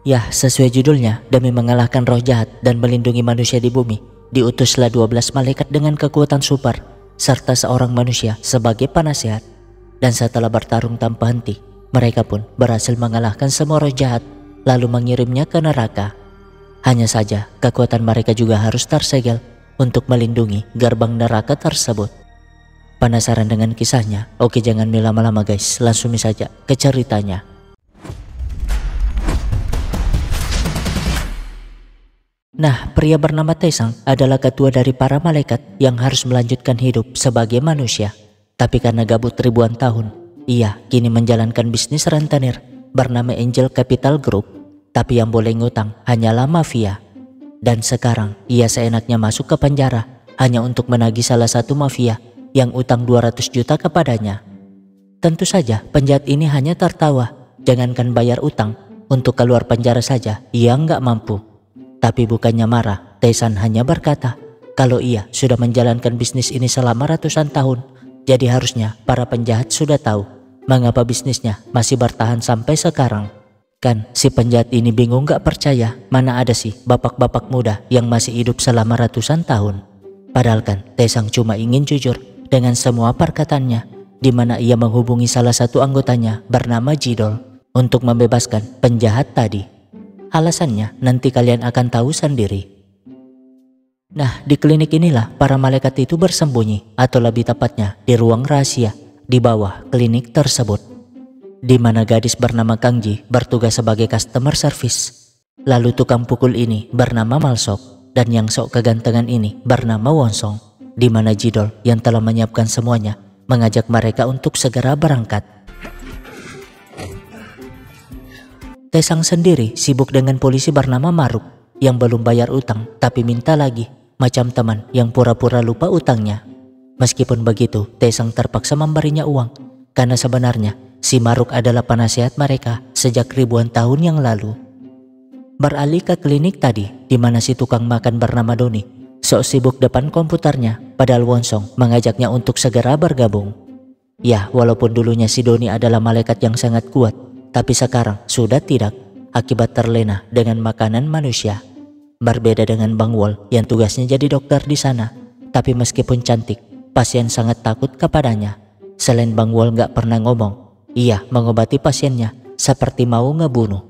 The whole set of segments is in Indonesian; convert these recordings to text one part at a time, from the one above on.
Ya, sesuai judulnya, demi mengalahkan roh jahat dan melindungi manusia di bumi, diutuslah 12 malaikat dengan kekuatan super, serta seorang manusia sebagai penasehat. Dan setelah bertarung tanpa henti, mereka pun berhasil mengalahkan semua roh jahat, lalu mengirimnya ke neraka. Hanya saja, kekuatan mereka juga harus tersegel untuk melindungi gerbang neraka tersebut. Penasaran dengan kisahnya? Oke, jangan lama-lama guys, langsung saja ke ceritanya. Nah, pria bernama Taesang adalah ketua dari para malaikat yang harus melanjutkan hidup sebagai manusia. Tapi karena gabut ribuan tahun, ia kini menjalankan bisnis rentenir bernama Angel Capital Group. Tapi yang boleh ngutang hanyalah mafia. Dan sekarang ia seenaknya masuk ke penjara hanya untuk menagih salah satu mafia yang utang 200 juta kepadanya. Tentu saja penjahat ini hanya tertawa. Jangankan bayar utang, untuk keluar penjara saja ia nggak mampu. Tapi bukannya marah, Taesang hanya berkata kalau ia sudah menjalankan bisnis ini selama ratusan tahun, jadi harusnya para penjahat sudah tahu mengapa bisnisnya masih bertahan sampai sekarang. Kan si penjahat ini bingung gak percaya, mana ada sih bapak-bapak muda yang masih hidup selama ratusan tahun. Padahal kan Taesang cuma ingin jujur dengan semua perkataannya, di mana ia menghubungi salah satu anggotanya bernama Jidol untuk membebaskan penjahat tadi. Alasannya nanti kalian akan tahu sendiri. Nah, di klinik inilah para malaikat itu bersembunyi, atau lebih tepatnya di ruang rahasia di bawah klinik tersebut, di mana gadis bernama Kangji bertugas sebagai customer service. Lalu tukang pukul ini bernama Malsok, dan yang sok kegantengan ini bernama Wonsong, di mana Jidol yang telah menyiapkan semuanya mengajak mereka untuk segera berangkat. Taesang sendiri sibuk dengan polisi bernama Maruk yang belum bayar utang tapi minta lagi, macam teman yang pura-pura lupa utangnya. Meskipun begitu, Taesang terpaksa memberinya uang karena sebenarnya si Maruk adalah penasehat mereka sejak ribuan tahun yang lalu. Beralih ke klinik tadi, di mana si tukang makan bernama Doni sok sibuk depan komputernya, padahal Wonsong mengajaknya untuk segera bergabung. Ya, walaupun dulunya si Doni adalah malaikat yang sangat kuat, tapi sekarang sudah tidak, akibat terlena dengan makanan manusia. Berbeda dengan Bang Wol yang tugasnya jadi dokter di sana, tapi meskipun cantik, pasien sangat takut kepadanya. Selain Bang Wol gak pernah ngomong, ia mengobati pasiennya seperti mau ngebunuh.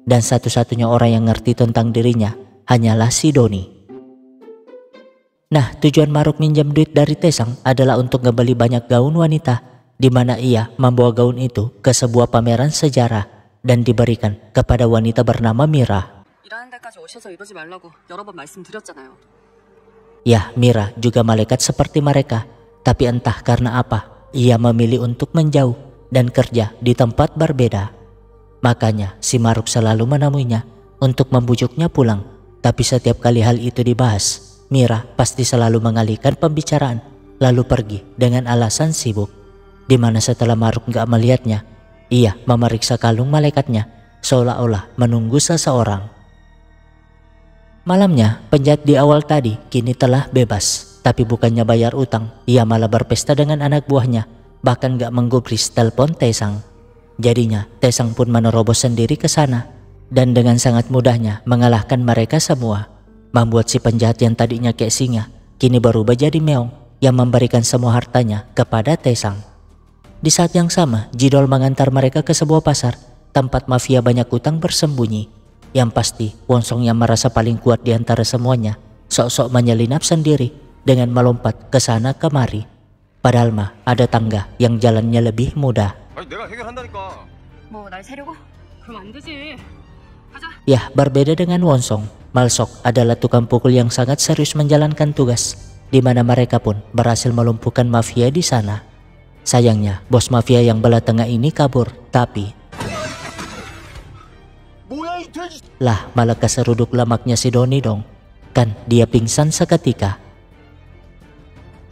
Dan satu-satunya orang yang ngerti tentang dirinya hanyalah si Doni. Nah, tujuan Maruk minjam duit dari Taesang adalah untuk ngebeli banyak gaun wanita, di mana ia membawa gaun itu ke sebuah pameran sejarah dan diberikan kepada wanita bernama Mira. Ya, Mira juga malaikat seperti mereka, tapi entah karena apa, ia memilih untuk menjauh dan kerja di tempat berbeda. Makanya si Maruk selalu menemuinya untuk membujuknya pulang, tapi setiap kali hal itu dibahas, Mira pasti selalu mengalihkan pembicaraan lalu pergi dengan alasan sibuk. Di mana setelah Maruk gak melihatnya, ia memeriksa kalung malaikatnya seolah-olah menunggu seseorang. Malamnya, penjahat di awal tadi kini telah bebas, tapi bukannya bayar utang, ia malah berpesta dengan anak buahnya, bahkan gak menggubris telepon Taesang. Jadinya Taesang pun menerobos sendiri ke sana dan dengan sangat mudahnya mengalahkan mereka semua, membuat si penjahat yang tadinya kayak singa kini berubah jadi meong yang memberikan semua hartanya kepada Taesang. Di saat yang sama, Jidol mengantar mereka ke sebuah pasar tempat mafia banyak utang bersembunyi. Yang pasti Wonsong yang merasa paling kuat di antara semuanya sok-sok menyelinap sendiri dengan melompat ke sana kemari. Padahal mah ada tangga yang jalannya lebih mudah. Ya, berbeda dengan Wonsong, Malsok adalah tukang pukul yang sangat serius menjalankan tugas, di mana mereka pun berhasil melumpuhkan mafia di sana. Sayangnya, bos mafia yang belah tengah ini kabur, tapi lah malah keseruduk lemaknya si Doni dong. Kan dia pingsan seketika.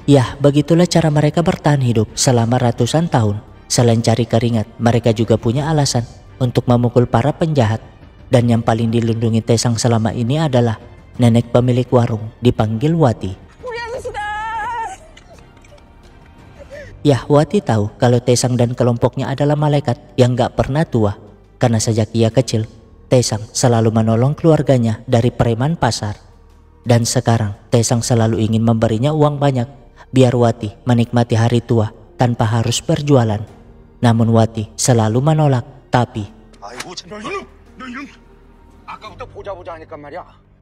Ya, begitulah cara mereka bertahan hidup selama ratusan tahun. Selain cari keringat, mereka juga punya alasan untuk memukul para penjahat. Dan yang paling dilindungi Taesang selama ini adalah nenek pemilik warung dipanggil Wati. Yah, Wati tahu kalau Taesang dan kelompoknya adalah malaikat yang gak pernah tua. Karena sejak ia kecil, Taesang selalu menolong keluarganya dari preman pasar. Dan sekarang Taesang selalu ingin memberinya uang banyak biar Wati menikmati hari tua tanpa harus berjualan. Namun Wati selalu menolak. Tapi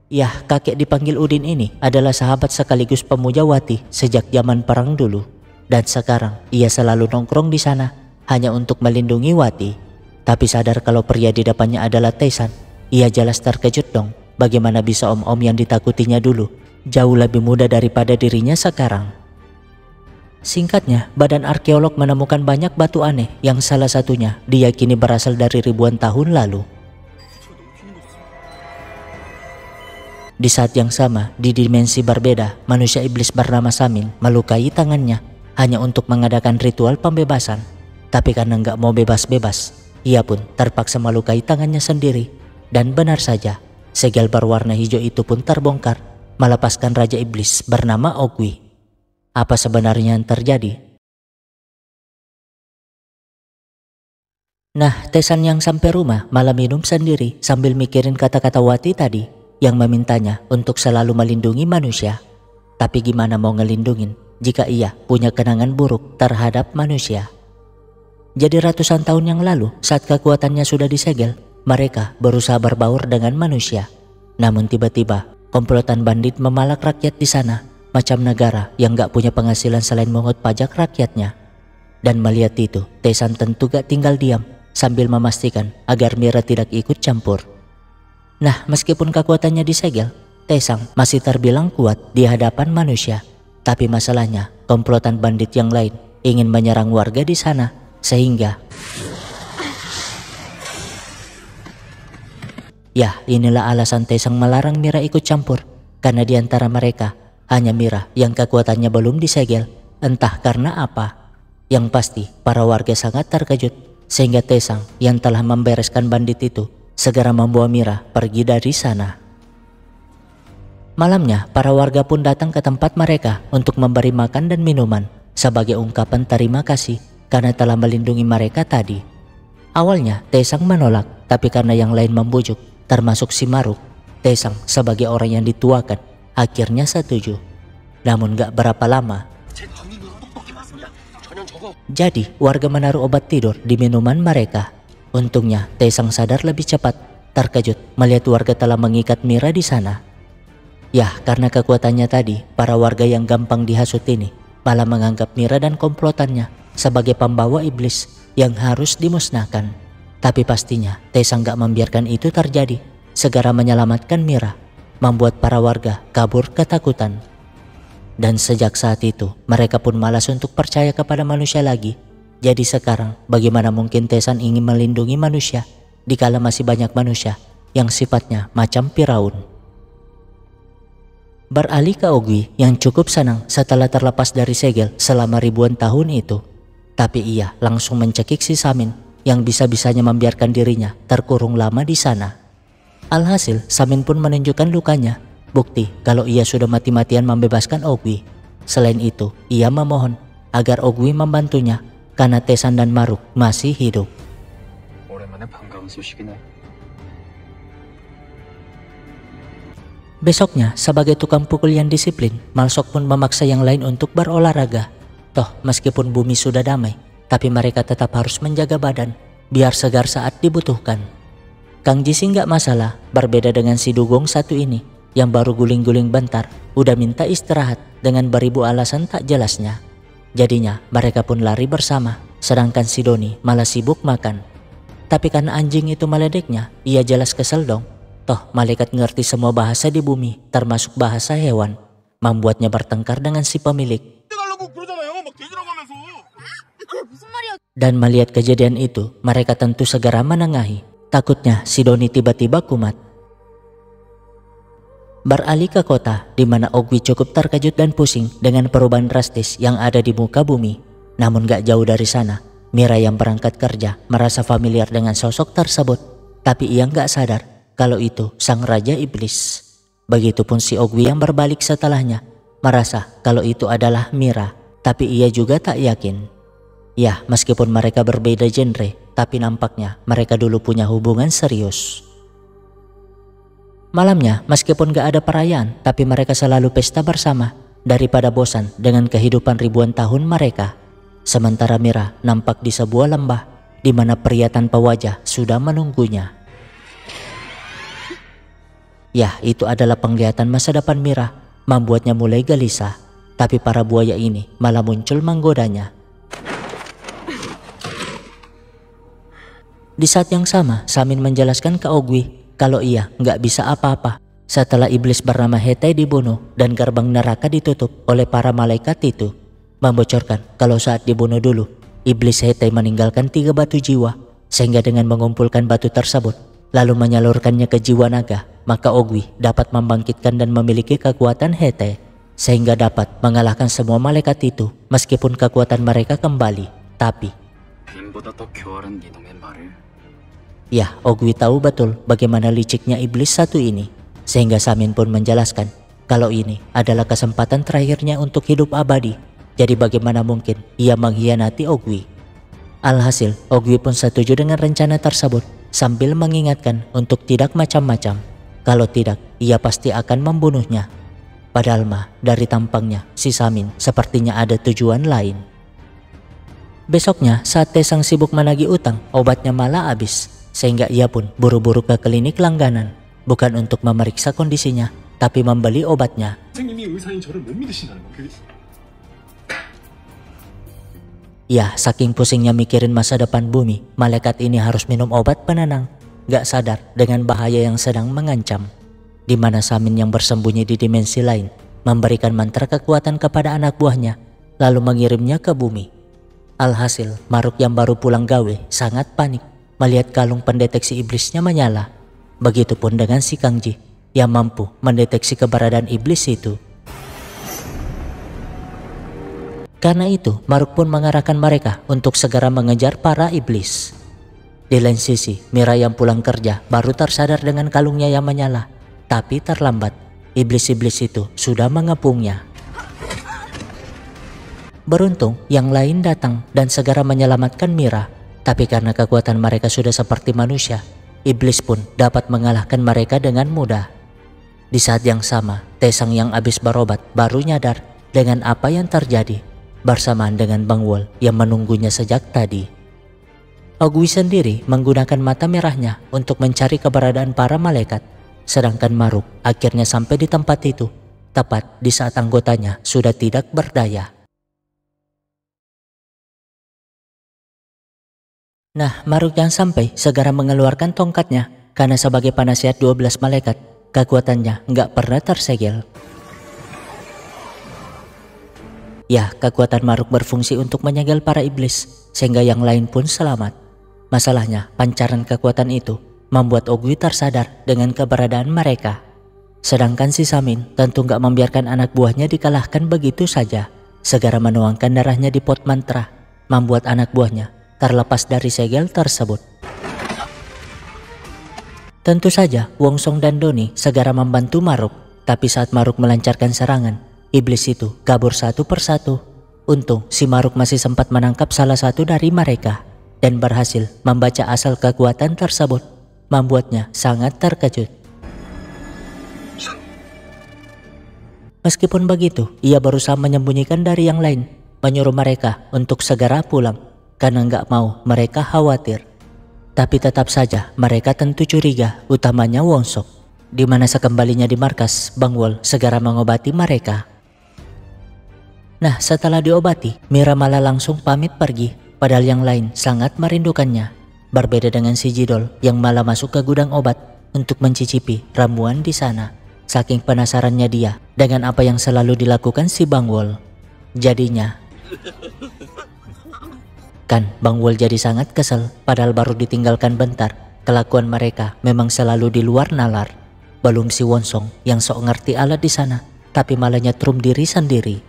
yah, kakek dipanggil Udin ini adalah sahabat sekaligus pemuja Wati sejak zaman perang dulu. Dan sekarang ia selalu nongkrong di sana hanya untuk melindungi Wati. Tapi sadar kalau pria di depannya adalah Taesang, ia jelas terkejut dong. Bagaimana bisa om-om yang ditakutinya dulu jauh lebih muda daripada dirinya sekarang. Singkatnya, badan arkeolog menemukan banyak batu aneh yang salah satunya diyakini berasal dari ribuan tahun lalu. Di saat yang sama, di dimensi berbeda, manusia iblis bernama Samin melukai tangannya hanya untuk mengadakan ritual pembebasan. Tapi karena nggak mau bebas-bebas, ia pun terpaksa melukai tangannya sendiri. Dan benar saja, segel berwarna hijau itu pun terbongkar, melepaskan Raja Iblis bernama Ogui. Apa sebenarnya yang terjadi? Nah, Taesang yang sampai rumah malah minum sendiri sambil mikirin kata-kata Wati tadi yang memintanya untuk selalu melindungi manusia. Tapi gimana mau ngelindungin jika ia punya kenangan buruk terhadap manusia? Jadi ratusan tahun yang lalu saat kekuatannya sudah disegel, mereka berusaha berbaur dengan manusia. Namun tiba-tiba komplotan bandit memalak rakyat di sana, macam negara yang gak punya penghasilan selain mengut pajak rakyatnya. Dan melihat itu, Taesang tentu gak tinggal diam sambil memastikan agar Mira tidak ikut campur. Nah, meskipun kekuatannya disegel, Taesang masih terbilang kuat di hadapan manusia. Tapi masalahnya, komplotan bandit yang lain ingin menyerang warga di sana, sehingga ya, inilah alasan Taesang melarang Mira ikut campur. Karena di antara mereka hanya Mira yang kekuatannya belum disegel, entah karena apa. Yang pasti para warga sangat terkejut, sehingga Taesang yang telah membereskan bandit itu segera membawa Mira pergi dari sana. Malamnya, para warga pun datang ke tempat mereka untuk memberi makan dan minuman sebagai ungkapan terima kasih karena telah melindungi mereka tadi. Awalnya Taesang menolak, tapi karena yang lain membujuk, termasuk si Maruk, Taesang sebagai orang yang dituakan akhirnya setuju. Namun gak berapa lama, jadi warga menaruh obat tidur di minuman mereka. Untungnya Taesang sadar lebih cepat, terkejut melihat warga telah mengikat Mira di sana. Yah, karena kekuatannya tadi, para warga yang gampang dihasut ini malah menganggap Mira dan komplotannya sebagai pembawa iblis yang harus dimusnahkan. Tapi pastinya Taesang gak membiarkan itu terjadi, segera menyelamatkan Mira, membuat para warga kabur ketakutan. Dan sejak saat itu, mereka pun malas untuk percaya kepada manusia lagi. Jadi sekarang, bagaimana mungkin Taesang ingin melindungi manusia, dikala masih banyak manusia yang sifatnya macam Firaun. Beralih ke Ogui yang cukup senang setelah terlepas dari segel selama ribuan tahun itu. Tapi ia langsung mencekik si Samin yang bisa-bisanya membiarkan dirinya terkurung lama di sana. Alhasil, Samin pun menunjukkan lukanya, bukti kalau ia sudah mati-matian membebaskan Ogui. Selain itu, ia memohon agar Ogui membantunya karena Taesang dan Maruk masih hidup. Besoknya, sebagai tukang pukul yang disiplin, Malsok pun memaksa yang lain untuk berolahraga. Toh, meskipun bumi sudah damai, tapi mereka tetap harus menjaga badan, biar segar saat dibutuhkan. Kang Jisi nggak masalah, berbeda dengan si Dugong satu ini, yang baru guling-guling bentar, udah minta istirahat dengan beribu alasan tak jelasnya. Jadinya, mereka pun lari bersama, sedangkan si Doni malah sibuk makan. Tapi karena anjing itu meledeknya, ia jelas kesel dong. Toh, malaikat ngerti semua bahasa di bumi, termasuk bahasa hewan, membuatnya bertengkar dengan si pemilik. Dan melihat kejadian itu, mereka tentu segera menengahi. Takutnya si Doni tiba-tiba kumat. Beralih ke kota, di mana Ogui cukup terkejut dan pusing dengan perubahan drastis yang ada di muka bumi. Namun gak jauh dari sana, Mira yang berangkat kerja merasa familiar dengan sosok tersebut. Tapi ia gak sadar kalau itu sang Raja Iblis. Begitupun si Ogui yang berbalik setelahnya, merasa kalau itu adalah Mira. tapi ia juga tak yakin. Ya, meskipun mereka berbeda genre, tapi nampaknya mereka dulu punya hubungan serius. Malamnya, meskipun gak ada perayaan, tapi mereka selalu pesta bersama daripada bosan dengan kehidupan ribuan tahun mereka. Sementara Mira nampak di sebuah lembah di mana pria tanpa wajah sudah menunggunya. Ya, itu adalah penglihatan masa depan Mira, membuatnya mulai gelisah. Tapi para buaya ini malah muncul menggodanya. Di saat yang sama, Samin menjelaskan ke Ogwi kalau ia nggak bisa apa-apa setelah iblis bernama Hete dibunuh dan gerbang neraka ditutup oleh para malaikat itu. Membocorkan kalau saat dibunuh dulu, iblis Hete meninggalkan 3 batu jiwa, sehingga dengan mengumpulkan batu tersebut lalu menyalurkannya ke jiwa naga, maka Ogwi dapat membangkitkan dan memiliki kekuatan Hete, sehingga dapat mengalahkan semua malaikat itu meskipun kekuatan mereka kembali. Tapi ya, Ogwi tahu betul bagaimana liciknya iblis satu ini, sehingga Samin pun menjelaskan kalau ini adalah kesempatan terakhirnya untuk hidup abadi. Jadi bagaimana mungkin ia mengkhianati Ogwi? Alhasil, Ogwi pun setuju dengan rencana tersebut sambil mengingatkan untuk tidak macam-macam. Kalau tidak, ia pasti akan membunuhnya. Padahal mah dari tampangnya si Samin sepertinya ada tujuan lain. Besoknya saat Taesang sibuk menagih utang, obatnya malah habis. Sehingga ia pun buru-buru ke klinik langganan, bukan untuk memeriksa kondisinya, tapi membeli obatnya. Ya, saking pusingnya mikirin masa depan bumi, malaikat ini harus minum obat penenang. Gak sadar dengan bahaya yang sedang mengancam, di mana Samin yang bersembunyi di dimensi lain memberikan mantra kekuatan kepada anak buahnya, lalu mengirimnya ke bumi. Alhasil, Maruk yang baru pulang gawe sangat panik melihat kalung pendeteksi iblisnya menyala. Begitupun dengan si Kangji yang mampu mendeteksi keberadaan iblis itu. Karena itu, Maruk pun mengarahkan mereka untuk segera mengejar para iblis. Di lain sisi, Mira yang pulang kerja baru tersadar dengan kalungnya yang menyala. Tapi terlambat, iblis-iblis itu sudah mengepungnya. Beruntung, yang lain datang dan segera menyelamatkan Mira. Tapi karena kekuatan mereka sudah seperti manusia, iblis pun dapat mengalahkan mereka dengan mudah. Di saat yang sama, Taesang yang habis berobat baru nyadar dengan apa yang terjadi, bersamaan dengan Bang Wol yang menunggunya sejak tadi. Ogwi sendiri menggunakan mata merahnya untuk mencari keberadaan para malaikat, sedangkan Maruk akhirnya sampai di tempat itu, tepat di saat anggotanya sudah tidak berdaya. Nah, Maruk yang sampai segera mengeluarkan tongkatnya, karena sebagai penasihat 12 malaikat, kekuatannya nggak pernah tersegel. Ya, kekuatan Maruk berfungsi untuk menyegel para iblis, sehingga yang lain pun selamat. Masalahnya, pancaran kekuatan itu membuat Ogwi tersadar dengan keberadaan mereka. Sedangkan si Samin tentu nggak membiarkan anak buahnya dikalahkan begitu saja. Segera menuangkan darahnya di pot mantra, membuat anak buahnya terlepas dari segel tersebut. Tentu saja Wong Song dan Doni segera membantu Maruk, tapi saat Maruk melancarkan serangan, iblis itu kabur satu persatu. Untung si Maruk masih sempat menangkap salah satu dari mereka dan berhasil membaca asal kekuatan tersebut, membuatnya sangat terkejut. Meskipun begitu, ia berusaha menyembunyikan dari yang lain, menyuruh mereka untuk segera pulang karena nggak mau mereka khawatir. Tapi tetap saja mereka tentu curiga, utamanya Wong Sok, di mana sekembalinya di markas, Bang Wol segera mengobati mereka. Nah, setelah diobati, Mira malah langsung pamit pergi, padahal yang lain sangat merindukannya. Berbeda dengan si Jidol yang malah masuk ke gudang obat untuk mencicipi ramuan di sana, saking penasarannya dia dengan apa yang selalu dilakukan si Bang Wol. Jadinya kan Bang Wol jadi sangat kesel, padahal baru ditinggalkan bentar. Kelakuan mereka memang selalu di luar nalar. Belum si Wonsong yang sok ngerti alat di sana, tapi malah nyetrum diri sendiri.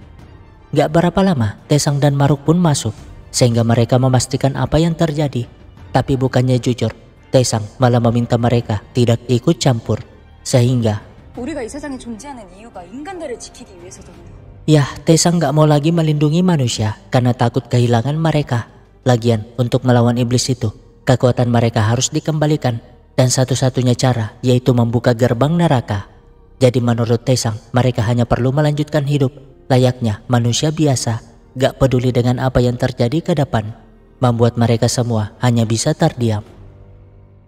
Gak berapa lama, Taesang dan Maruk pun masuk, sehingga mereka memastikan apa yang terjadi. Tapi bukannya jujur, Taesang malah meminta mereka tidak ikut campur, sehingga 우리가 이 세상에 존재하는 이유가 인간들을 지키기 위해서잖아요. Yah, Taesang gak mau lagi melindungi manusia karena takut kehilangan mereka. Lagian, untuk melawan iblis itu, kekuatan mereka harus dikembalikan. Dan satu-satunya cara yaitu membuka gerbang neraka. Jadi menurut Taesang, mereka hanya perlu melanjutkan hidup layaknya manusia biasa, gak peduli dengan apa yang terjadi ke depan. Membuat mereka semua hanya bisa terdiam.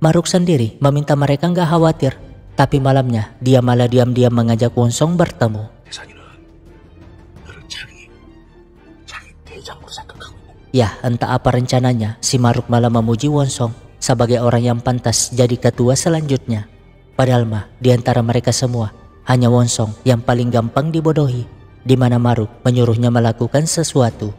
Maruk sendiri meminta mereka gak khawatir, tapi malamnya dia malah diam-diam mengajak Wonsong bertemu. Ya, entah apa rencananya, si Maruk malah memuji Wonsong sebagai orang yang pantas jadi ketua selanjutnya. Padahal mah di antara mereka semua hanya Wonsong yang paling gampang dibodohi, di mana Maruk menyuruhnya melakukan sesuatu.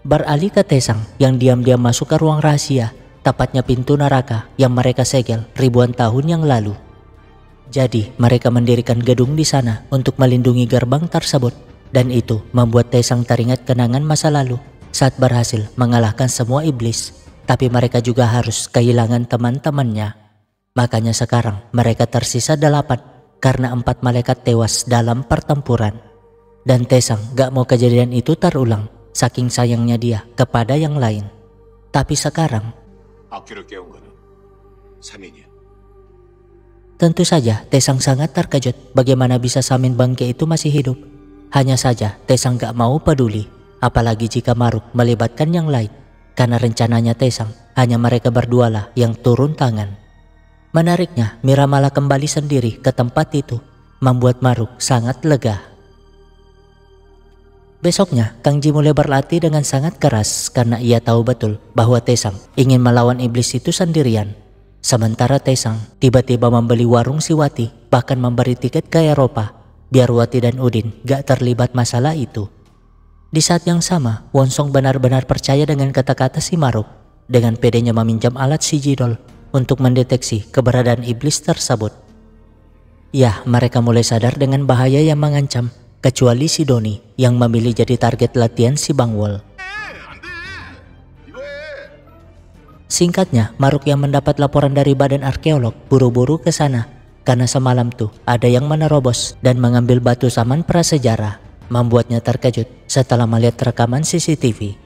Beralih ke Taesang yang diam-diam masuk ke ruang rahasia, tepatnya pintu neraka yang mereka segel ribuan tahun yang lalu. Jadi mereka mendirikan gedung di sana untuk melindungi gerbang tersebut. Dan itu membuat Taesang teringat kenangan masa lalu saat berhasil mengalahkan semua iblis. Tapi mereka juga harus kehilangan teman-temannya. Makanya sekarang mereka tersisa 8 karena 4 malaikat tewas dalam pertempuran. Dan Taesang gak mau kejadian itu terulang, saking sayangnya dia kepada yang lain. Tapi sekarang tentu saja Taesang sangat terkejut bagaimana bisa Samin Bangke itu masih hidup. Hanya saja Taesang gak mau peduli, apalagi jika Maruk melibatkan yang lain, karena rencananya Taesang hanya mereka berdualah yang turun tangan. Menariknya, Mira malah kembali sendiri ke tempat itu, membuat Maruk sangat lega. Besoknya, Kang Ji mulai berlatih dengan sangat keras karena ia tahu betul bahwa Taesang ingin melawan iblis itu sendirian. Sementara Taesang tiba-tiba membeli warung si Wati, bahkan memberi tiket ke Eropa biar Wati dan Udin gak terlibat masalah itu. Di saat yang sama, Wonsong benar-benar percaya dengan kata-kata si Maruk. Dengan pedenya meminjam alat si Jidol untuk mendeteksi keberadaan iblis tersebut. Ya, mereka mulai sadar dengan bahaya yang mengancam, kecuali si Doni yang memilih jadi target latihan si Bangwol. Singkatnya, Maruk yang mendapat laporan dari badan arkeolog buru-buru ke sana. Karena semalam tuh ada yang menerobos dan mengambil batu zaman prasejarah, membuatnya terkejut setelah melihat rekaman CCTV.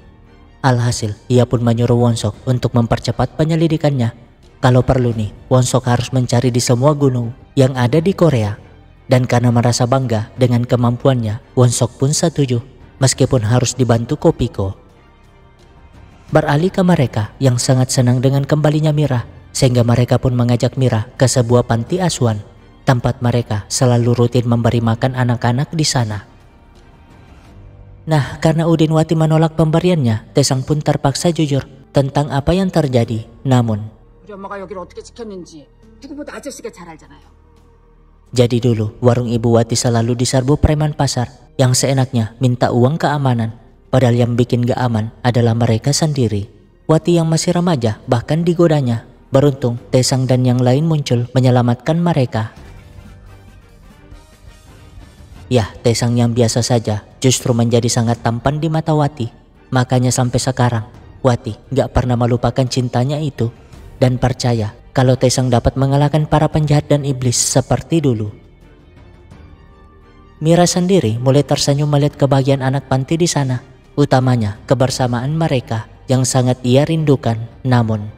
Alhasil, ia pun menyuruh Wonsok untuk mempercepat penyelidikannya. Kalau perlu nih, Wonsok harus mencari di semua gunung yang ada di Korea. Dan karena merasa bangga dengan kemampuannya, Wonsok pun setuju, meskipun harus dibantu Kopiko. Beralih ke mereka yang sangat senang dengan kembalinya Mira, sehingga mereka pun mengajak Mira ke sebuah panti asuhan, tempat mereka selalu rutin memberi makan anak-anak di sana. Nah, karena Udin Wati menolak pemberiannya, Taesang pun terpaksa jujur tentang apa yang terjadi. Namun, jadi dulu warung Ibu Wati selalu diserbu preman pasar yang seenaknya minta uang keamanan, padahal yang bikin gak aman adalah mereka sendiri. Wati yang masih remaja bahkan digodanya. Beruntung, Taesang dan yang lain muncul menyelamatkan mereka. Ya, Taesang yang biasa saja justru menjadi sangat tampan di mata Wati. Makanya sampai sekarang, Wati gak pernah melupakan cintanya itu. Dan percaya kalau Taesang dapat mengalahkan para penjahat dan iblis seperti dulu. Mira sendiri mulai tersenyum melihat kebahagiaan anak panti di sana. Utamanya kebersamaan mereka yang sangat ia rindukan. Namun,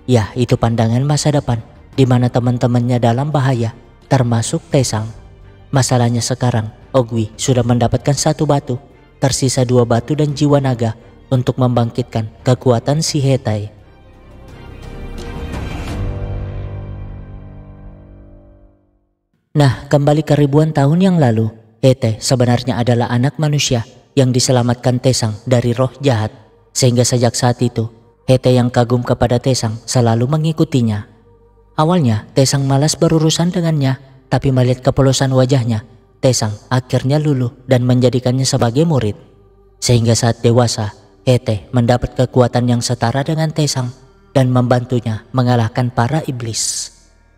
ya, itu pandangan masa depan, di mana teman-temannya dalam bahaya, termasuk Taesang. Masalahnya sekarang, Ogwi sudah mendapatkan 1 batu, tersisa 2 batu dan jiwa naga untuk membangkitkan kekuatan si Hetai. Nah, kembali ke ribuan tahun yang lalu, Hetai sebenarnya adalah anak manusia yang diselamatkan Taesang dari roh jahat, sehingga sejak saat itu, Hetai yang kagum kepada Taesang selalu mengikutinya. Awalnya Taesang malas berurusan dengannya, tapi melihat kepolosan wajahnya, Taesang akhirnya luluh dan menjadikannya sebagai murid. Sehingga saat dewasa, Hetai mendapat kekuatan yang setara dengan Taesang dan membantunya mengalahkan para iblis.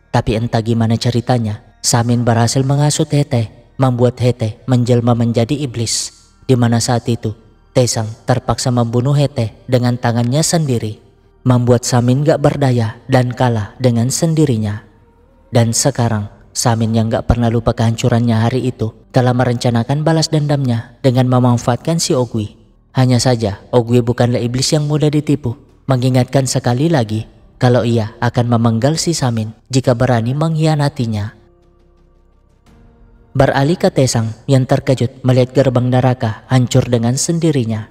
Tapi entah gimana ceritanya, Samin berhasil menghasut Hetai, membuat Hetai menjelma menjadi iblis, di mana saat itu Taesang terpaksa membunuh Hetai dengan tangannya sendiri, membuat Samin gak berdaya dan kalah dengan sendirinya. Dan sekarang Samin yang gak pernah lupa kehancurannya hari itu telah merencanakan balas dendamnya dengan memanfaatkan si Ogui. Hanya saja Ogui bukanlah iblis yang mudah ditipu, mengingatkan sekali lagi kalau ia akan memenggal si Samin jika berani mengkhianatinya. Beralih ke Taesang yang terkejut melihat gerbang neraka hancur dengan sendirinya.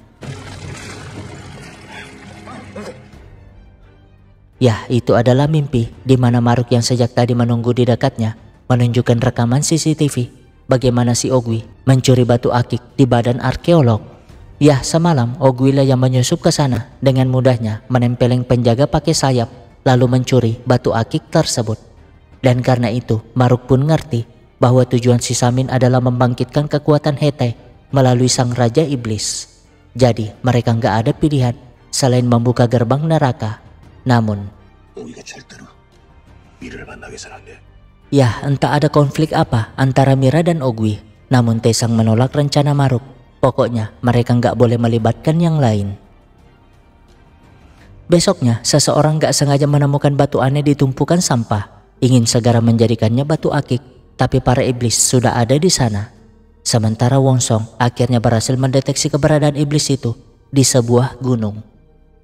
Ya, itu adalah mimpi di mana Maruk yang sejak tadi menunggu di dekatnya menunjukkan rekaman CCTV bagaimana si Ogui mencuri batu akik di badan arkeolog. Ya, semalam Ogui lah yang menyusup ke sana dengan mudahnya menempeleng penjaga pakai sayap lalu mencuri batu akik tersebut. Dan karena itu Maruk pun ngerti bahwa tujuan si Samin adalah membangkitkan kekuatan Hetay melalui sang Raja Iblis. Jadi mereka nggak ada pilihan selain membuka gerbang neraka. Namun, ya entah ada konflik apa antara Mira dan Ogui, namun Taesang menolak rencana Maruk. Pokoknya mereka nggak boleh melibatkan yang lain. Besoknya, seseorang nggak sengaja menemukan batu aneh di tumpukan sampah. Ingin segera menjadikannya batu akik, tapi para iblis sudah ada di sana. Sementara Wongsong akhirnya berhasil mendeteksi keberadaan iblis itu di sebuah gunung.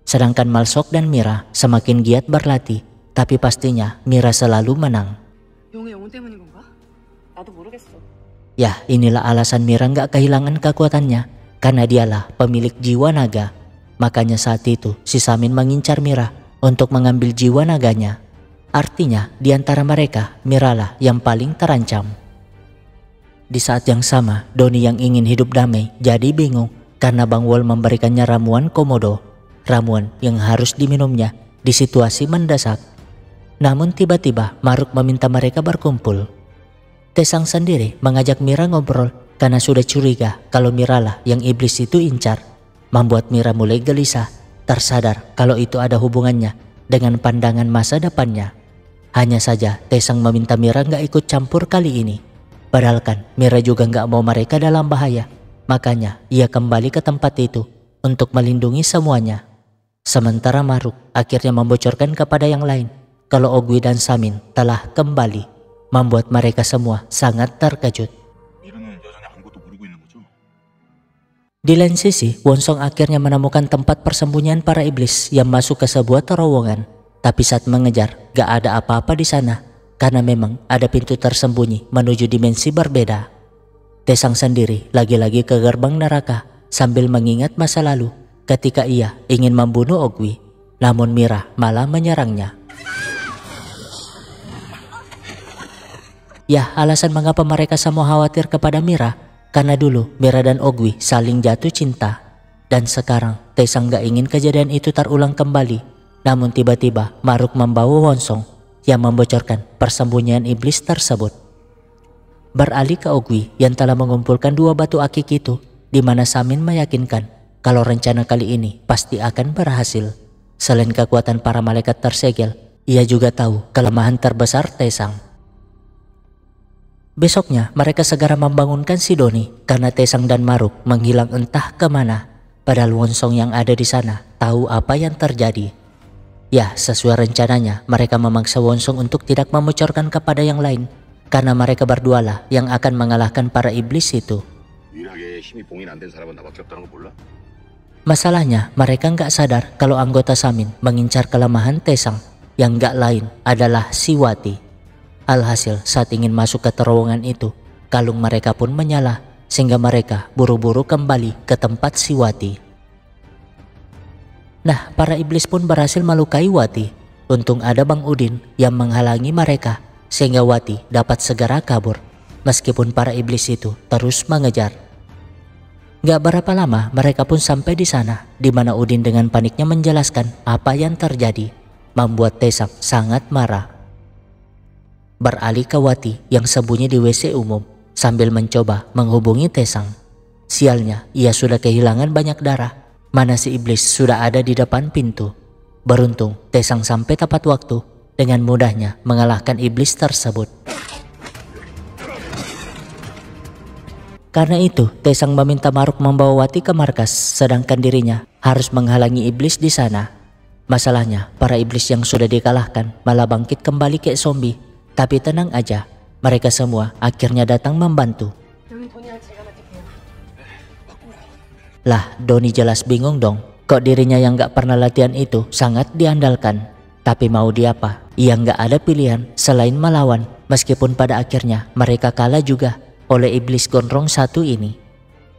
Sedangkan Malsok dan Mira semakin giat berlatih, tapi pastinya Mira selalu menang. Ya, inilah alasan Mira nggak kehilangan kekuatannya, karena dialah pemilik jiwa naga. Makanya saat itu si Samin mengincar Mira untuk mengambil jiwa naganya. Artinya di antara mereka Mira lah yang paling terancam. Di saat yang sama, Doni yang ingin hidup damai jadi bingung karena Bang Wol memberikannya ramuan komodo. Ramuan yang harus diminumnya di situasi mendesak. Namun tiba-tiba Maruk meminta mereka berkumpul. Taesang sendiri mengajak Mira ngobrol karena sudah curiga kalau Mira lah yang iblis itu incar. Membuat Mira mulai gelisah, tersadar kalau itu ada hubungannya dengan pandangan masa depannya. Hanya saja Taesang meminta Mira nggak ikut campur kali ini. Padahal kan Mira juga nggak mau mereka dalam bahaya. Makanya ia kembali ke tempat itu untuk melindungi semuanya. Sementara Maruk akhirnya membocorkan kepada yang lain kalau Ogui dan Samin telah kembali, membuat mereka semua sangat terkejut. Di lain sisi, Wongsong akhirnya menemukan tempat persembunyian para iblis yang masuk ke sebuah terowongan. Tapi saat mengejar, gak ada apa-apa di sana karena memang ada pintu tersembunyi menuju dimensi berbeda. Taesang sendiri lagi-lagi ke gerbang neraka sambil mengingat masa lalu ketika ia ingin membunuh Ogui, namun Mira malah menyerangnya. Ya, alasan mengapa mereka semua khawatir kepada Mira karena dulu Mira dan Ogui saling jatuh cinta. Dan sekarang Taesang gak ingin kejadian itu terulang kembali. Namun tiba-tiba Maruk membawa Wongsong yang membocorkan persembunyian iblis tersebut. Beralih ke Ogui yang telah mengumpulkan 2 batu akik itu, di mana Samin meyakinkan kalau rencana kali ini pasti akan berhasil. Selain kekuatan para malaikat tersegel, ia juga tahu kelemahan terbesar Taesang. Besoknya mereka segera membangunkan si Doni karena Taesang dan Maruk menghilang entah kemana. Padahal Wongsong yang ada di sana tahu apa yang terjadi. Ya, sesuai rencananya mereka memaksa Wongsong untuk tidak membocorkan kepada yang lain karena mereka berdualah yang akan mengalahkan para iblis itu. Masalahnya mereka nggak sadar kalau anggota Samin mengincar kelemahan Taesang yang nggak lain adalah si Wati. Alhasil saat ingin masuk ke terowongan itu, kalung mereka pun menyala sehingga mereka buru-buru kembali ke tempat si Wati. Nah, para iblis pun berhasil melukai Wati. Untung ada Bang Udin yang menghalangi mereka sehingga Wati dapat segera kabur meskipun para iblis itu terus mengejar. Gak berapa lama mereka pun sampai di sana, di mana Udin dengan paniknya menjelaskan apa yang terjadi, membuat Taesang sangat marah. Beralih ke Wati yang sembunyi di WC umum sambil mencoba menghubungi Taesang. Sialnya, ia sudah kehilangan banyak darah, mana si iblis sudah ada di depan pintu. Beruntung Taesang sampai tepat waktu, dengan mudahnya mengalahkan iblis tersebut. Karena itu, Taesang meminta Maruk membawa Wati ke markas, sedangkan dirinya harus menghalangi iblis di sana. Masalahnya, para iblis yang sudah dikalahkan malah bangkit kembali kayak zombie. Tapi tenang aja, mereka semua akhirnya datang membantu. Lah, Doni jelas bingung dong. Kok dirinya yang gak pernah latihan itu sangat diandalkan. Tapi mau diapa, ia gak ada pilihan selain melawan. Meskipun pada akhirnya mereka kalah juga oleh iblis gondrong satu ini.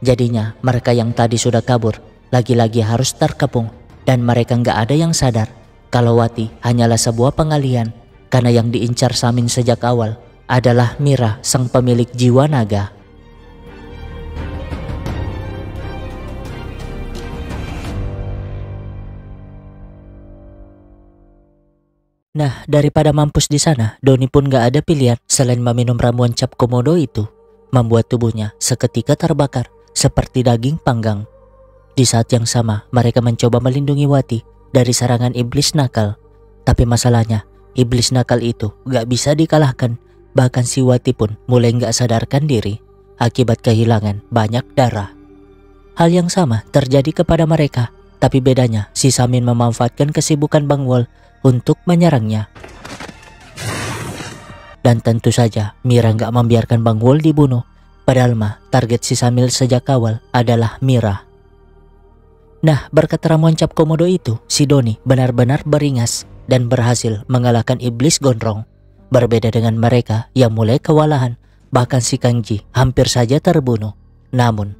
Jadinya mereka yang tadi sudah kabur lagi-lagi harus terkepung. Dan mereka gak ada yang sadar kalau Wati hanyalah sebuah pengalihan. Karena yang diincar Samin sejak awal adalah Mira, sang pemilik jiwa naga. Nah, daripada mampus di sana, Doni pun gak ada pilihan selain meminum ramuan cap komodo itu. Membuat tubuhnya seketika terbakar seperti daging panggang. Di saat yang sama, mereka mencoba melindungi Wati dari serangan iblis nakal. Tapi masalahnya, iblis nakal itu gak bisa dikalahkan. Bahkan si Wati pun mulai gak sadarkan diri akibat kehilangan banyak darah. Hal yang sama terjadi kepada mereka. Tapi bedanya, si Samin memanfaatkan kesibukan Bang Wol untuk menyerangnya. Dan tentu saja Mira gak membiarkan Bang Wol dibunuh. Padahal mah target si Samil sejak awal adalah Mira. Nah, berkat ramuan cap komodo itu, si Doni benar-benar beringas dan berhasil mengalahkan iblis gondrong. Berbeda dengan mereka yang mulai kewalahan, bahkan si Kangji hampir saja terbunuh. Namun,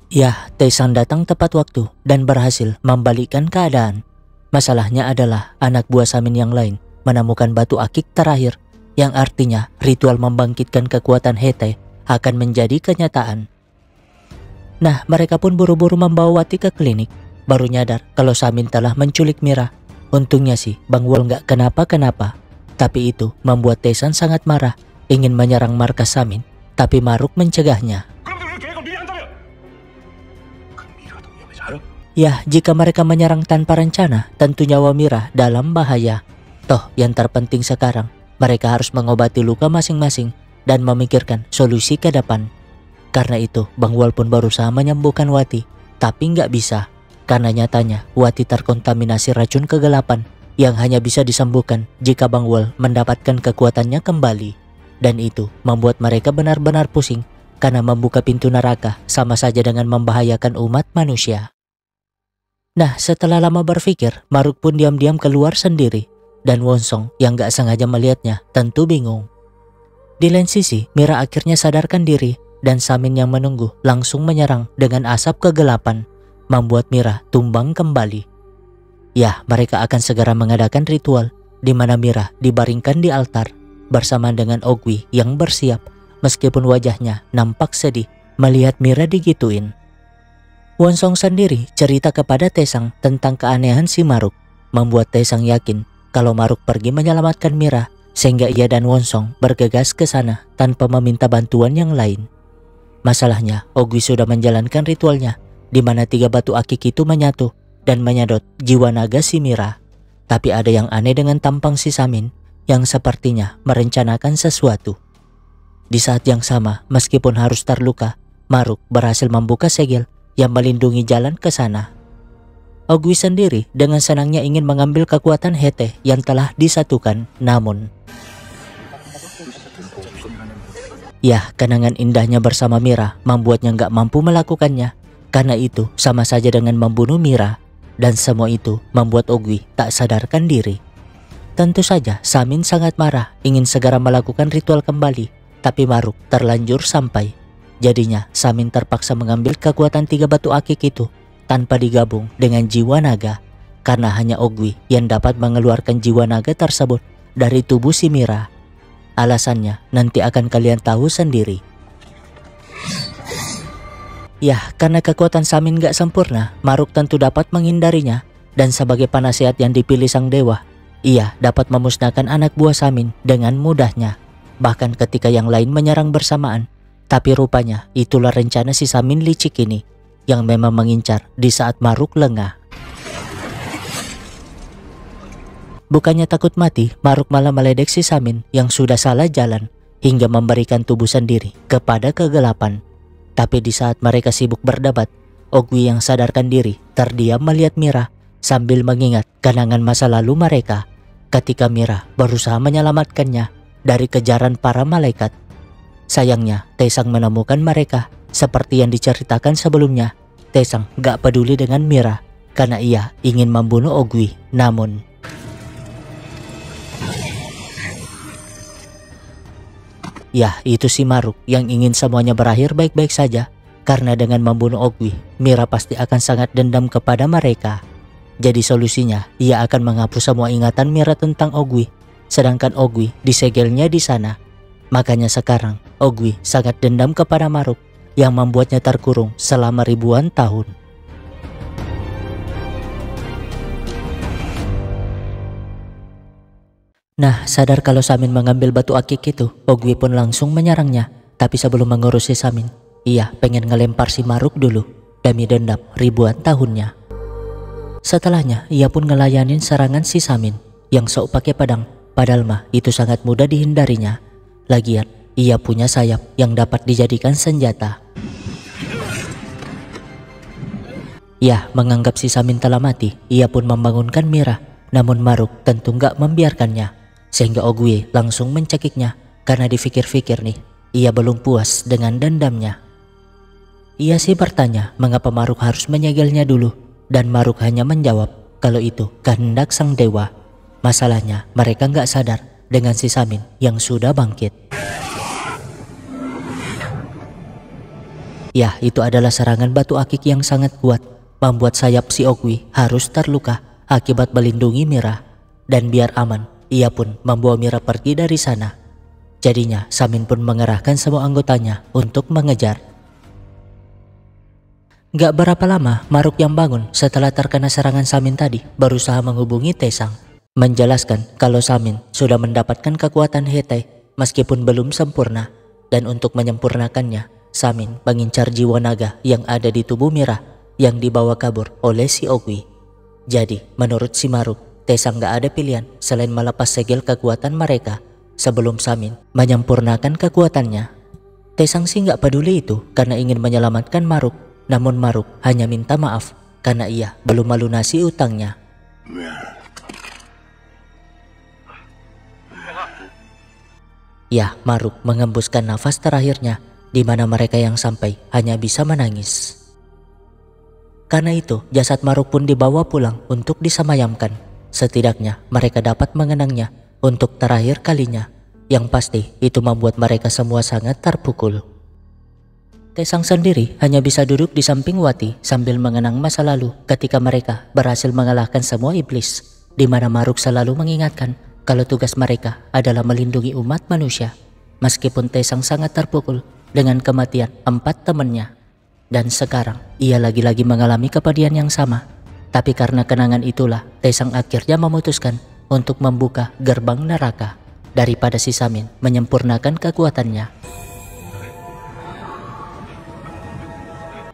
ya, Taesang datang tepat waktu dan berhasil membalikkan keadaan. Masalahnya adalah anak buah Samin yang lain menemukan batu akik terakhir, yang artinya ritual membangkitkan kekuatan Hete akan menjadi kenyataan. Nah, mereka pun buru-buru membawa Wati ke klinik. Baru nyadar kalau Samin telah menculik Mira. Untungnya sih Bang Wol gak kenapa-kenapa. Tapi itu membuat Taesang sangat marah, ingin menyerang markas Samin. Tapi Maruk mencegahnya. Ya, jika mereka menyerang tanpa rencana, tentu nyawa Mira dalam bahaya. Toh, yang terpenting sekarang, mereka harus mengobati luka masing-masing dan memikirkan solusi ke depan. Karena itu, Bang Wol pun berusaha menyembuhkan Wati, tapi nggak bisa. Karena nyatanya, Wati terkontaminasi racun kegelapan yang hanya bisa disembuhkan jika Bang Wol mendapatkan kekuatannya kembali. Dan itu membuat mereka benar-benar pusing, karena membuka pintu neraka sama saja dengan membahayakan umat manusia. Nah, setelah lama berpikir, Maruk pun diam-diam keluar sendiri. Dan Wonsong yang gak sengaja melihatnya tentu bingung. Di lain sisi, Mira akhirnya sadarkan diri dan Samin yang menunggu langsung menyerang dengan asap kegelapan, membuat Mira tumbang kembali. Ya, mereka akan segera mengadakan ritual di mana Mira dibaringkan di altar bersama dengan Ogwi yang bersiap, meskipun wajahnya nampak sedih melihat Mira digituin. Wonsong sendiri cerita kepada Taesang tentang keanehan si Maruk, membuat Taesang yakin kalau Maruk pergi menyelamatkan Mira, sehingga ia dan Wonsong bergegas ke sana tanpa meminta bantuan yang lain. Masalahnya, Ogwi sudah menjalankan ritualnya, di mana 3 batu akik itu menyatu dan menyedot jiwa naga si Mira. Tapi ada yang aneh dengan tampang si Samin, yang sepertinya merencanakan sesuatu. Di saat yang sama, meskipun harus terluka, Maruk berhasil membuka segel yang melindungi jalan ke sana. Ogwi sendiri dengan senangnya ingin mengambil kekuatan Hete yang telah disatukan, namun ya, kenangan indahnya bersama Mira membuatnya gak mampu melakukannya. Karena itu sama saja dengan membunuh Mira. Dan semua itu membuat Ogwi tak sadarkan diri. Tentu saja Samin sangat marah, ingin segera melakukan ritual kembali. Tapi Maruk terlanjur sampai. Jadinya Samin terpaksa mengambil kekuatan 3 batu akik itu tanpa digabung dengan jiwa naga. Karena hanya Ogwi yang dapat mengeluarkan jiwa naga tersebut dari tubuh si Mira. Alasannya nanti akan kalian tahu sendiri. Ya, karena kekuatan Samin gak sempurna, Maruk tentu dapat menghindarinya. Dan sebagai penasehat yang dipilih sang dewa, ia dapat memusnahkan anak buah Samin dengan mudahnya. Bahkan ketika yang lain menyerang bersamaan. Tapi rupanya itulah rencana si Samin licik ini, yang memang mengincar di saat Maruk lengah. Bukannya takut mati, Maruk malah meledek si Samin yang sudah salah jalan hingga memberikan tubuh sendiri kepada kegelapan. Tapi di saat mereka sibuk berdebat, Ogwi yang sadarkan diri terdiam melihat Mira sambil mengingat kenangan masa lalu mereka ketika Mira berusaha menyelamatkannya dari kejaran para malaikat. Sayangnya, Taesang menemukan mereka. Seperti yang diceritakan sebelumnya, Taesang gak peduli dengan Mira karena ia ingin membunuh Ogui. Namun ya, itu si Maruk yang ingin semuanya berakhir baik-baik saja. Karena dengan membunuh Ogui, Mira pasti akan sangat dendam kepada mereka. Jadi solusinya, ia akan menghapus semua ingatan Mira tentang Ogui. Sedangkan Ogui disegelnya di sana. Makanya sekarang, Ogui sangat dendam kepada Maruk yang membuatnya terkurung selama ribuan tahun. Nah, sadar kalau Samin mengambil batu akik itu, Ogui pun langsung menyerangnya. Tapi sebelum mengurusi Samin, ia pengen ngelempar si Maruk dulu demi dendam ribuan tahunnya. Setelahnya, ia pun ngelayanin serangan si Samin yang sok pakai pedang. Padahal mah itu sangat mudah dihindarinya. Lagian, ia punya sayap yang dapat dijadikan senjata. Ya, menganggap si Samin telah mati, ia pun membangunkan Mira. Namun Maruk tentu gak membiarkannya. Sehingga Ogui langsung mencekiknya karena dipikir-pikir nih, ia belum puas dengan dendamnya. Ia sih bertanya mengapa Maruk harus menyegelnya dulu. Dan Maruk hanya menjawab kalau itu kehendak sang dewa. Masalahnya mereka nggak sadar dengan si Samin yang sudah bangkit. Ya, itu adalah serangan batu akik yang sangat kuat, membuat sayap si Ogui harus terluka akibat melindungi Mira. Dan biar aman, ia pun membawa Mira pergi dari sana. Jadinya Samin pun mengerahkan semua anggotanya untuk mengejar. Gak berapa lama Maruk yang bangun setelah terkena serangan Samin tadi berusaha menghubungi Taesang, menjelaskan kalau Samin sudah mendapatkan kekuatan Hete meskipun belum sempurna. Dan untuk menyempurnakannya, Samin mengincar jiwa naga yang ada di tubuh Mira yang dibawa kabur oleh si Ogui. Jadi menurut si Maruk, Taesang gak ada pilihan selain melepas segel kekuatan mereka sebelum Samin menyempurnakan kekuatannya. Taesang sih gak peduli itu karena ingin menyelamatkan Maruk. Namun Maruk hanya minta maaf karena ia belum melunasi utangnya. Ya, Maruk mengembuskan nafas terakhirnya di mana mereka yang sampai hanya bisa menangis. Karena itu, jasad Maruk pun dibawa pulang untuk disemayamkan. Setidaknya mereka dapat mengenangnya untuk terakhir kalinya. Yang pasti itu membuat mereka semua sangat terpukul. Taesang sendiri hanya bisa duduk di samping Wati sambil mengenang masa lalu ketika mereka berhasil mengalahkan semua iblis, di mana Maruk selalu mengingatkan kalau tugas mereka adalah melindungi umat manusia. Meskipun Taesang sangat terpukul dengan kematian 4 temannya. Dan sekarang ia lagi-lagi mengalami kepedihan yang sama. Tapi karena kenangan itulah Taesang akhirnya memutuskan untuk membuka gerbang neraka daripada si Samin menyempurnakan kekuatannya.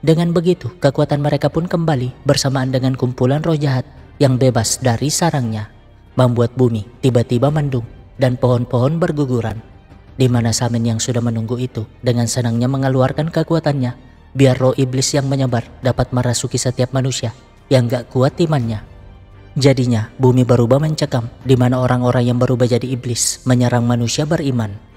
Dengan begitu, kekuatan mereka pun kembali bersamaan dengan kumpulan roh jahat yang bebas dari sarangnya, membuat bumi tiba-tiba mendung dan pohon-pohon berguguran. Di mana Samin yang sudah menunggu itu dengan senangnya mengeluarkan kekuatannya, biar roh iblis yang menyebar dapat merasuki setiap manusia yang gak kuat imannya. Jadinya bumi berubah mencekam, di mana orang-orang yang berubah jadi iblis menyerang manusia beriman.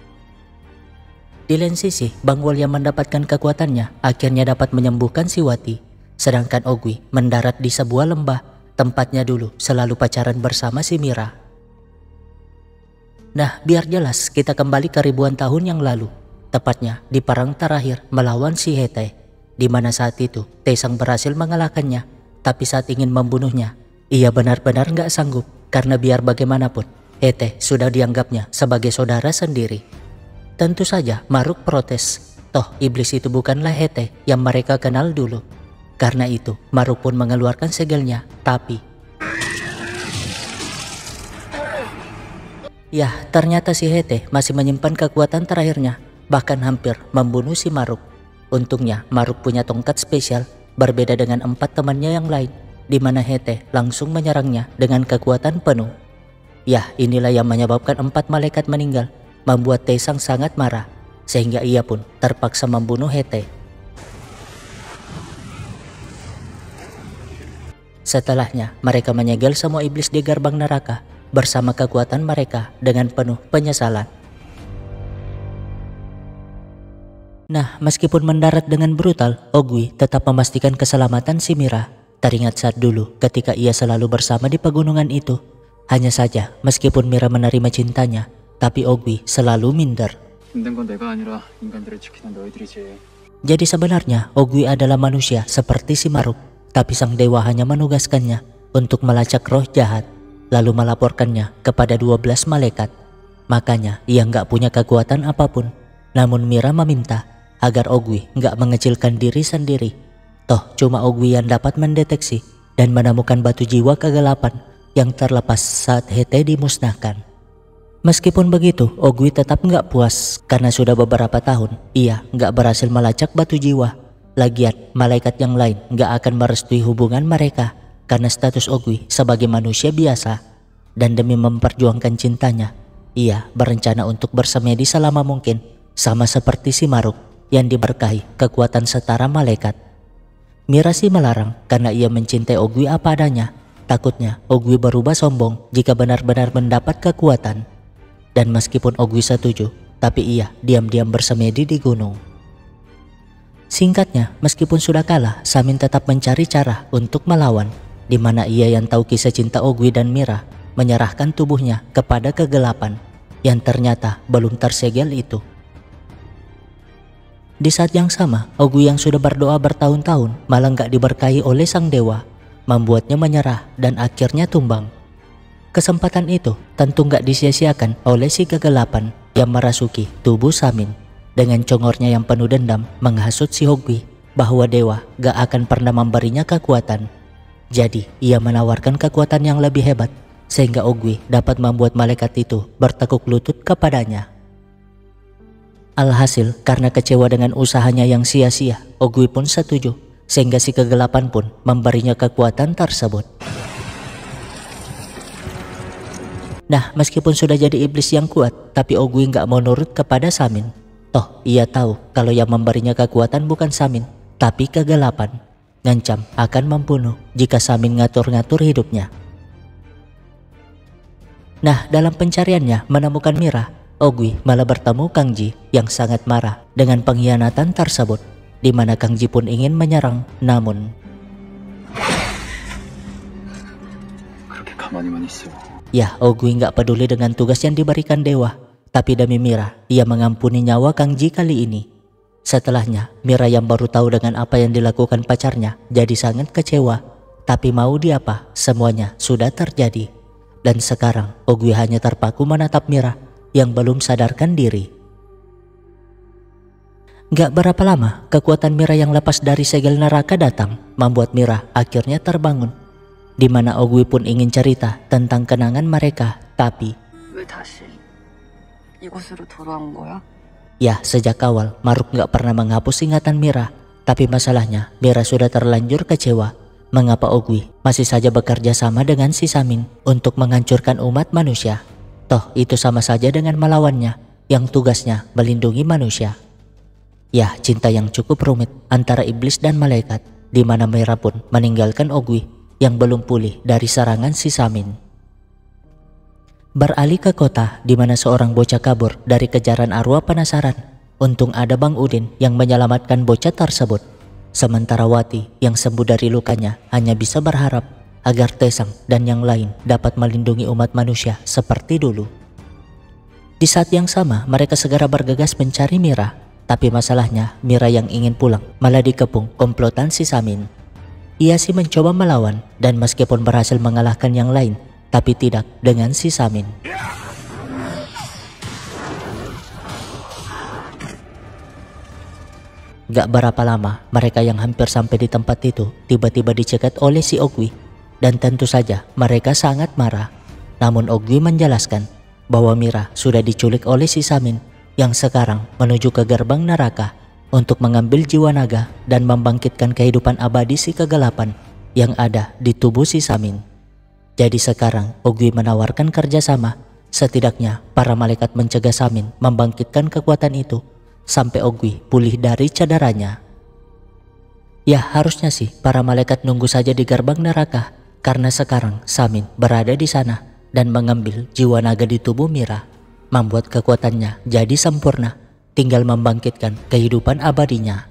Di lain sisi, Bangwol yang mendapatkan kekuatannya akhirnya dapat menyembuhkan si Wati. Sedangkan Ogui mendarat di sebuah lembah, tempatnya dulu selalu pacaran bersama si Mira. Nah, biar jelas kita kembali ke ribuan tahun yang lalu. Tepatnya di perang terakhir melawan si Hete. Di mana saat itu Taesang berhasil mengalahkannya. Tapi saat ingin membunuhnya, ia benar-benar gak sanggup. Karena biar bagaimanapun, Hete sudah dianggapnya sebagai saudara sendiri. Tentu saja Maruk protes, toh iblis itu bukanlah Hete yang mereka kenal dulu. Karena itu Maruk pun mengeluarkan segelnya, tapi ya, ternyata si Hete masih menyimpan kekuatan terakhirnya, bahkan hampir membunuh si Maruk. Untungnya Maruk punya tongkat spesial, berbeda dengan 4 temannya yang lain, di mana Hete langsung menyerangnya dengan kekuatan penuh. Ya, inilah yang menyebabkan 4 malaikat meninggal, membuat Taesang sangat marah, sehingga ia pun terpaksa membunuh Hete. Setelahnya, mereka menyegel semua iblis di gerbang neraka bersama kekuatan mereka dengan penuh penyesalan. Nah, meskipun mendarat dengan brutal, Ogui tetap memastikan keselamatan si Mira. Teringat saat dulu ketika ia selalu bersama di pegunungan itu. Hanya saja, meskipun Mira menerima cintanya, tapi Ogui selalu minder. Jadi sebenarnya Ogui adalah manusia seperti si Maruk, tapi sang dewa hanya menugaskannya untuk melacak roh jahat, lalu melaporkannya kepada 12 malaikat. Makanya ia nggak punya kekuatan apapun. Namun Mira meminta agar Ogui nggak mengecilkan diri sendiri. Toh cuma Ogui yang dapat mendeteksi dan menemukan batu jiwa kegelapan yang terlepas saat Hete dimusnahkan. Meskipun begitu, Ogui tetap nggak puas karena sudah beberapa tahun ia nggak berhasil melacak batu jiwa. Lagian, malaikat yang lain nggak akan merestui hubungan mereka karena status Ogui sebagai manusia biasa. Dan demi memperjuangkan cintanya, ia berencana untuk bersemedi selama mungkin, sama seperti si Maruk yang diberkahi kekuatan setara malaikat. Mira sih melarang karena ia mencintai Ogui apa adanya. Takutnya Ogui berubah sombong jika benar-benar mendapat kekuatan. Dan meskipun Ogui setuju, tapi ia diam-diam bersemedi di gunung. Singkatnya, meskipun sudah kalah, Samin tetap mencari cara untuk melawan, di mana ia yang tahu kisah cinta Ogui dan Mira menyerahkan tubuhnya kepada kegelapan yang ternyata belum tersegel itu. Di saat yang sama, Ogui yang sudah berdoa bertahun-tahun malah gak diberkahi oleh sang dewa, membuatnya menyerah dan akhirnya tumbang. Kesempatan itu tentu gak disia-siakan oleh si kegelapan yang merasuki tubuh Samin. Dengan congornya yang penuh dendam menghasut si Ogui bahwa dewa gak akan pernah memberinya kekuatan. Jadi ia menawarkan kekuatan yang lebih hebat sehingga Ogui dapat membuat malaikat itu bertekuk lutut kepadanya. Alhasil karena kecewa dengan usahanya yang sia-sia, Ogui pun setuju sehingga si kegelapan pun memberinya kekuatan tersebut. Nah, meskipun sudah jadi iblis yang kuat, tapi Ogui nggak mau nurut kepada Samin. Toh, ia tahu kalau yang memberinya kekuatan bukan Samin, tapi kegelapan. Ngancam akan membunuh jika Samin ngatur-ngatur hidupnya. Nah, dalam pencariannya menemukan Mira, Ogui malah bertemu Kang Ji yang sangat marah dengan pengkhianatan tersebut, di mana Kang Ji pun ingin menyerang, namun ya, Ogui nggak peduli dengan tugas yang diberikan dewa, tapi demi Mira, ia mengampuni nyawa Kang Ji kali ini. Setelahnya, Mira yang baru tahu dengan apa yang dilakukan pacarnya, jadi sangat kecewa. Tapi mau diapa, semuanya sudah terjadi. Dan sekarang, Ogui hanya terpaku menatap Mira yang belum sadarkan diri. Gak berapa lama, kekuatan Mira yang lepas dari segel neraka datang, membuat Mira akhirnya terbangun. Di mana Ogui pun ingin cerita tentang kenangan mereka, tapi ya, sejak awal Maruk gak pernah menghapus ingatan Mira. Tapi masalahnya Mira sudah terlanjur kecewa. Mengapa Ogui masih saja bekerja sama dengan si Samin untuk menghancurkan umat manusia? Toh itu sama saja dengan melawannya yang tugasnya melindungi manusia. Ya, cinta yang cukup rumit antara iblis dan malaikat, di mana Mira pun meninggalkan Ogui yang belum pulih dari serangan si Samin. Beralih ke kota di mana seorang bocah kabur dari kejaran arwah penasaran. Untung ada Bang Udin yang menyelamatkan bocah tersebut. Sementara Wati yang sembuh dari lukanya hanya bisa berharap agar Tesang dan yang lain dapat melindungi umat manusia seperti dulu. Di saat yang sama mereka segera bergegas mencari Mira. Tapi masalahnya Mira yang ingin pulang malah dikepung komplotan si Samin. Ia sih mencoba melawan dan meskipun berhasil mengalahkan yang lain, tapi tidak dengan si Samin. Gak berapa lama mereka yang hampir sampai di tempat itu tiba-tiba dicegat oleh si Ogui. Dan tentu saja mereka sangat marah. Namun Ogui menjelaskan bahwa Mira sudah diculik oleh si Samin yang sekarang menuju ke gerbang neraka untuk mengambil jiwa naga dan membangkitkan kehidupan abadi si kegelapan yang ada di tubuh si Samin. Jadi sekarang Ogui menawarkan kerjasama. Setidaknya para malaikat mencegah Samin membangkitkan kekuatan itu sampai Ogui pulih dari cederanya. Ya, harusnya sih para malaikat nunggu saja di gerbang neraka karena sekarang Samin berada di sana dan mengambil jiwa naga di tubuh Mira, membuat kekuatannya jadi sempurna. tinggal membangkitkan kehidupan abadinya.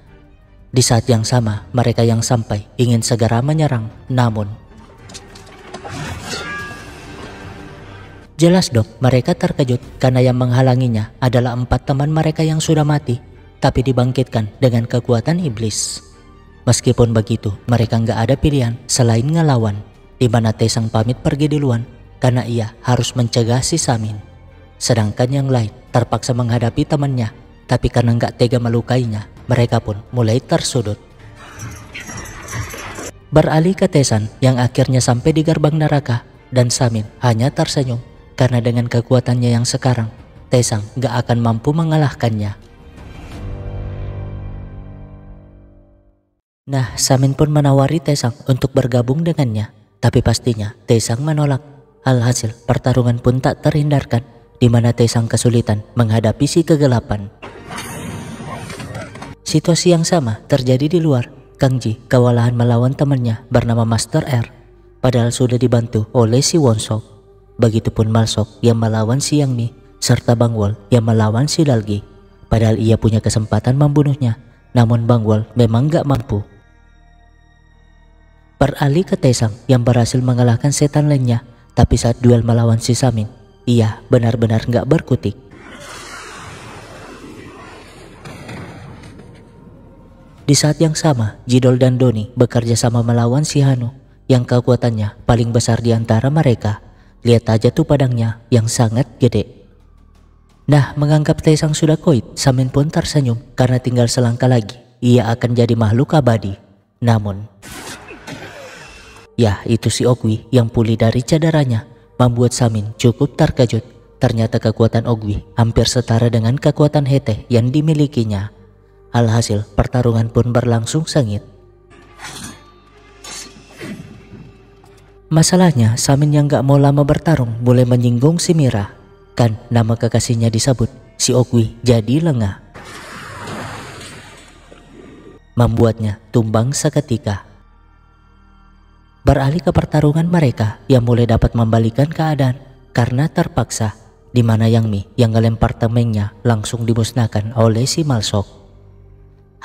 Di saat yang sama, mereka yang sampai ingin segera menyerang, namun jelas dong mereka terkejut karena yang menghalanginya adalah 4 teman mereka yang sudah mati, tapi dibangkitkan dengan kekuatan iblis. Meskipun begitu, mereka nggak ada pilihan selain ngelawan, di mana Taesang pamit pergi duluan karena ia harus mencegah si Samin. Sedangkan yang lain terpaksa menghadapi temannya, tapi karena nggak tega melukainya, mereka pun mulai tersudut. Beralih ke Taesang yang akhirnya sampai di gerbang neraka, dan Samin hanya tersenyum karena dengan kekuatannya yang sekarang, Taesang gak akan mampu mengalahkannya. Nah, Samin pun menawari Taesang untuk bergabung dengannya, tapi pastinya Taesang menolak. Alhasil pertarungan pun tak terhindarkan, di mana Taesang kesulitan menghadapi si kegelapan. Situasi yang sama terjadi di luar. Kang Ji kewalahan melawan temannya bernama Master R, padahal sudah dibantu oleh si Wonsok. Begitupun Malsok yang melawan si Yang Mi, serta Bangwol yang melawan si Dalgi. Padahal ia punya kesempatan membunuhnya, namun Bangwol memang gak mampu. Beralih ke Taesang yang berhasil mengalahkan setan lainnya, tapi saat duel melawan si Samin, ia benar-benar gak berkutik. Di saat yang sama, Jidol dan Doni bekerja sama melawan si Hanu, yang kekuatannya paling besar di antara mereka. Lihat aja tuh pedangnya yang sangat gede. Nah, menganggap Taesang sudah koit, Samin pun tersenyum karena tinggal selangkah lagi ia akan jadi makhluk abadi. Namun, ya itu si Ogwi yang pulih dari cederanya membuat Samin cukup terkejut. Ternyata kekuatan Ogwi hampir setara dengan kekuatan Hete yang dimilikinya. Alhasil pertarungan pun berlangsung sengit. Masalahnya Samin yang gak mau lama bertarung mulai menyinggung si Mira. Kan nama kekasihnya disebut, si Ogwi jadi lengah, membuatnya tumbang seketika. Beralih ke pertarungan mereka yang mulai dapat membalikan keadaan karena terpaksa, di mana Yang Mi yang ngelempar tamengnya langsung dimusnahkan oleh si Malsok.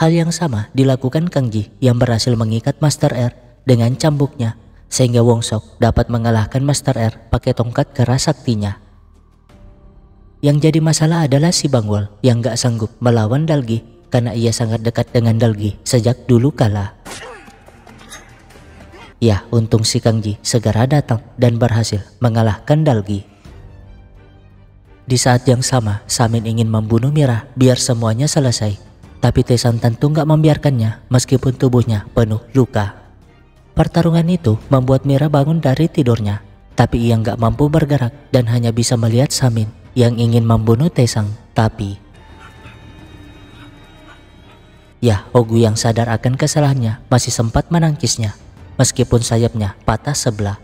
Hal yang sama dilakukan Kang Ji yang berhasil mengikat Master R dengan cambuknya, sehingga Wongsok dapat mengalahkan Master R pakai tongkat keras saktinya. Yang jadi masalah adalah si Bangwol yang gak sanggup melawan Dalgi karena ia sangat dekat dengan Dalgi sejak dulu kala. Ya, untung si Kang Ji segera datang dan berhasil mengalahkan Dalgi. Di saat yang sama, Samin ingin membunuh Mira biar semuanya selesai. Tapi Taesang tentu gak membiarkannya meskipun tubuhnya penuh luka. Pertarungan itu membuat Mira bangun dari tidurnya, tapi ia gak mampu bergerak dan hanya bisa melihat Samin yang ingin membunuh Taesang. Tapi ya, Ogwi yang sadar akan kesalahannya masih sempat menangkisnya meskipun sayapnya patah sebelah.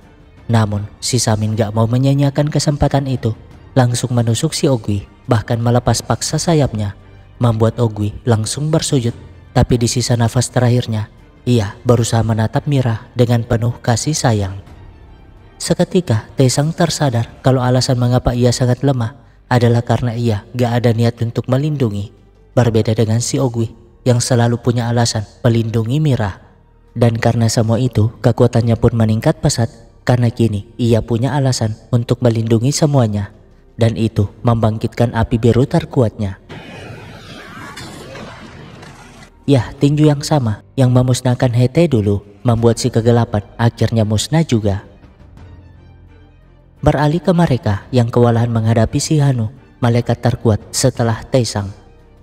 Namun si Samin gak mau menyanyiakan kesempatan itu, langsung menusuk si Ogwi, bahkan melepas paksa sayapnya, membuat Ogwi langsung bersujud. Tapi di sisa nafas terakhirnya, ia berusaha menatap Mira dengan penuh kasih sayang. Seketika Taesang tersadar kalau alasan mengapa ia sangat lemah adalah karena ia gak ada niat untuk melindungi. Berbeda dengan si Ogwi yang selalu punya alasan melindungi Mira. Dan karena semua itu, kekuatannya pun meningkat pesat karena kini ia punya alasan untuk melindungi semuanya. Dan itu membangkitkan api biru terkuatnya. Ya, tinju yang sama yang memusnahkan Hete dulu membuat si kegelapan akhirnya musnah juga. Beralih ke mereka yang kewalahan menghadapi si Hanu, malaikat terkuat setelah Taesang.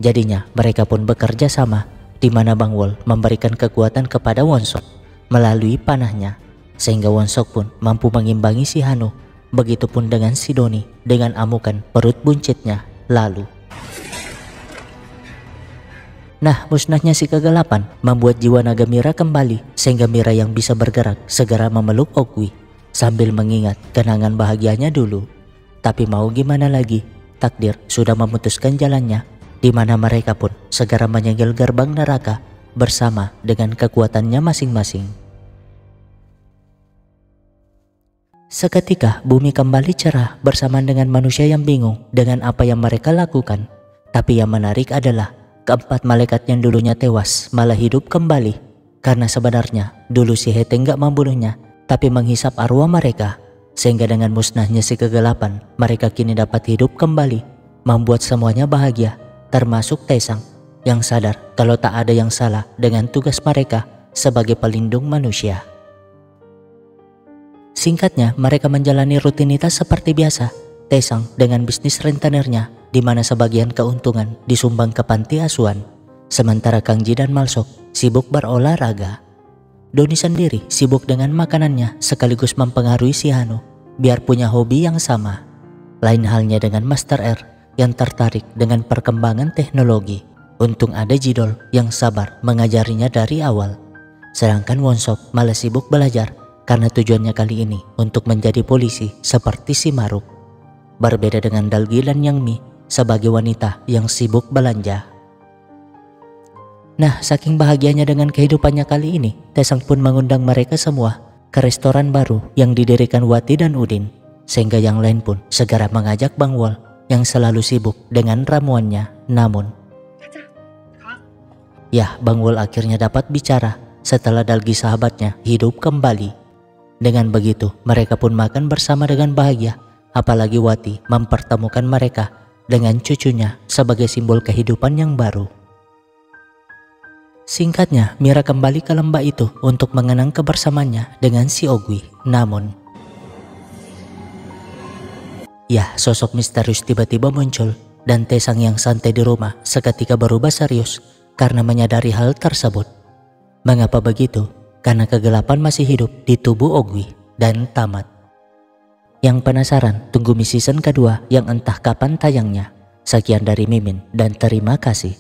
Jadinya mereka pun bekerja sama, di mana Bangwol memberikan kekuatan kepada Wonsok melalui panahnya, sehingga Wonsok pun mampu mengimbangi si Hanu. Begitupun dengan si Doni dengan amukan perut buncitnya. Lalu musnahnya si kegelapan membuat jiwa naga Mira kembali, sehingga Mira yang bisa bergerak segera memeluk Ogwi sambil mengingat kenangan bahagianya dulu. Tapi mau gimana lagi, takdir sudah memutuskan jalannya, di mana mereka pun segera menyegel gerbang neraka bersama dengan kekuatannya masing-masing. Seketika bumi kembali cerah bersamaan dengan manusia yang bingung dengan apa yang mereka lakukan. Tapi yang menarik adalah keempat malaikat yang dulunya tewas malah hidup kembali. Karena sebenarnya dulu si Hete nggak membunuhnya, tapi menghisap arwah mereka. Sehingga dengan musnahnya si kegelapan, mereka kini dapat hidup kembali, membuat semuanya bahagia, termasuk Taesang yang sadar kalau tak ada yang salah dengan tugas mereka sebagai pelindung manusia. Singkatnya, mereka menjalani rutinitas seperti biasa. Taesang dengan bisnis rentenirnya, di mana sebagian keuntungan disumbang ke panti asuhan, sementara Kang Ji dan Malsok sibuk berolahraga. Doni sendiri sibuk dengan makanannya sekaligus mempengaruhi si Hanu biar punya hobi yang sama. Lain halnya dengan Master R yang tertarik dengan perkembangan teknologi. Untung ada Jidol yang sabar mengajarinya dari awal. Sedangkan Wonsok malah sibuk belajar karena tujuannya kali ini untuk menjadi polisi seperti si Maruk. Berbeda dengan Dalgi dan Yang Mi sebagai wanita yang sibuk belanja. Nah, saking bahagianya dengan kehidupannya kali ini, Taesang pun mengundang mereka semua ke restoran baru yang didirikan Wati dan Udin. Sehingga yang lain pun segera mengajak Bang Wol yang selalu sibuk dengan ramuannya. Namun, ya, Bang Wol akhirnya dapat bicara setelah Dalgi sahabatnya hidup kembali. Dengan begitu, mereka pun makan bersama dengan bahagia. Apalagi Wati mempertemukan mereka dengan cucunya sebagai simbol kehidupan yang baru. Singkatnya, Mira kembali ke lembah itu untuk mengenang kebersamaannya dengan si Ogwi. Namun, ya, sosok misterius tiba-tiba muncul dan Taesang yang santai di rumah seketika berubah serius karena menyadari hal tersebut. Mengapa begitu? Karena kegelapan masih hidup di tubuh Ogwi dan tamat. Yang penasaran, tunggu misi season kedua yang entah kapan tayangnya. Sekian dari Mimin dan terima kasih.